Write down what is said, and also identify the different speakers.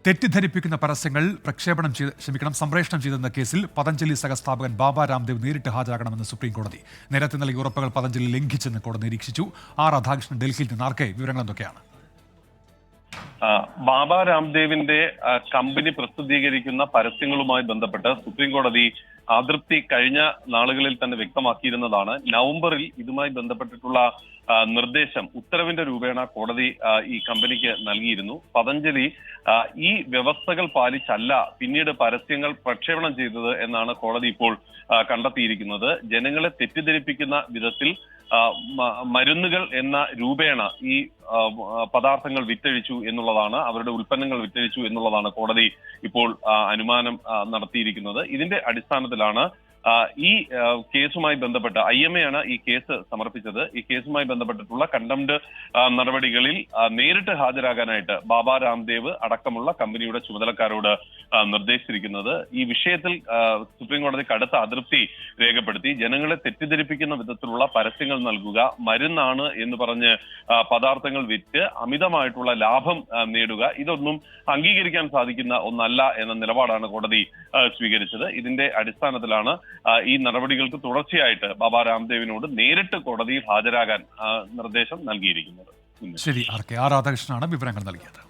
Speaker 1: തെറ്റിദ്ധരിപ്പിക്കുന്ന പരസ്യങ്ങൾ സംപ്രേഷണം ചെയ്തെന്ന കേസിൽ പതഞ്ജലി സഹസ്ഥാപകൻ ബാബ രാംദേവ് നേരിട്ട് ഹാജരാകണമെന്ന് സുപ്രീം കോടതി. നേരത്തെ നൽകിയ ഉറപ്പുകൾ പതഞ്ജലി ലംഘിച്ചെന്ന് കോടതി നിരീക്ഷിച്ചു. രാധാകൃഷ്ണൻ ഡൽഹിയിൽ നിന്ന്. വിവരങ്ങൾ എന്തൊക്കെയാണ്?
Speaker 2: ബാബ രാംദേവിന്റെ കമ്പനി പ്രസിദ്ധീകരിക്കുന്ന പരസ്യങ്ങളുമായി ബന്ധപ്പെട്ട് സുപ്രീം കോടതി അതൃപ്തി കഴിഞ്ഞ നാളുകളിൽ തന്നെ വ്യക്തമാക്കിയിരുന്നതാണ്. നവംബറിൽ ഇതുമായി ബന്ധപ്പെട്ടിട്ടുള്ള നിർദ്ദേശം ഉത്തരവിന്റെ രൂപേണ കോടതി ഈ കമ്പനിക്ക് നൽകിയിരുന്നു. പതഞ്ജലി ഈ വ്യവസ്ഥകൾ പാലിച്ചല്ല പിന്നീട് പരസ്യങ്ങൾ പ്രക്ഷേപണം ചെയ്തത് എന്നാണ് കോടതി ഇപ്പോൾ കണ്ടെത്തിയിരിക്കുന്നത്. ജനങ്ങളെ തെറ്റിദ്ധരിപ്പിക്കുന്ന വിധത്തിൽ മരുന്നുകൾ എന്ന രൂപേണ ഈ പദാർത്ഥങ്ങൾ വിറ്റഴിച്ചു എന്നുള്ളതാണ്, അവരുടെ ഉൽപ്പന്നങ്ങൾ വിറ്റഴിച്ചു എന്നുള്ളതാണ് കോടതി ഇപ്പോൾ അനുമാനം നടത്തിയിരിക്കുന്നത്. ഇതിന്റെ അടിസ്ഥാനത്തിലാണ് ഈ കേസുമായി ബന്ധപ്പെട്ട് IMA ആണ് ഈ കേസ് സമർപ്പിച്ചത്. ഈ കേസുമായി ബന്ധപ്പെട്ടിട്ടുള്ള കണ്ടംപ്റ്റ് നടപടികളിൽ നേരിട്ട് ഹാജരാകാനായിട്ട് ബാബ രാംദേവ് അടക്കമുള്ള കമ്പനിയുടെ ചുമതലക്കാരോട് നിർദ്ദേശിച്ചിരിക്കുന്നത്. ഈ വിഷയത്തിൽ സുപ്രീം കോടതി കടുത്ത അതൃപ്തി രേഖപ്പെടുത്തി. ജനങ്ങളെ തെറ്റിദ്ധരിപ്പിക്കുന്ന വിധത്തിലുള്ള പരസ്യങ്ങൾ നൽകുക, മരുന്നാണ് എന്ന് പറഞ്ഞ് പദാർത്ഥങ്ങൾ വിറ്റ് അമിതമായിട്ടുള്ള ലാഭം നേടുക, ഇതൊന്നും അംഗീകരിക്കാൻ സാധിക്കുന്ന ഒന്നല്ല എന്ന നിലപാടാണ് കോടതി സ്വീകരിച്ചത്. ഇതിന്റെ അടിസ്ഥാനത്തിലാണ് ഈ നടപടികൾക്ക് തുടർച്ചയായിട്ട് ബാബ രാംദേവിനോട് നേരിട്ട് കോടതിയിൽ ഹാജരാകാൻ നിർദ്ദേശം നൽകിയിരിക്കുന്നത്.
Speaker 1: ശരി, രാധാകൃഷ്ണനാണ് വിവരങ്ങൾ നൽകിയത്.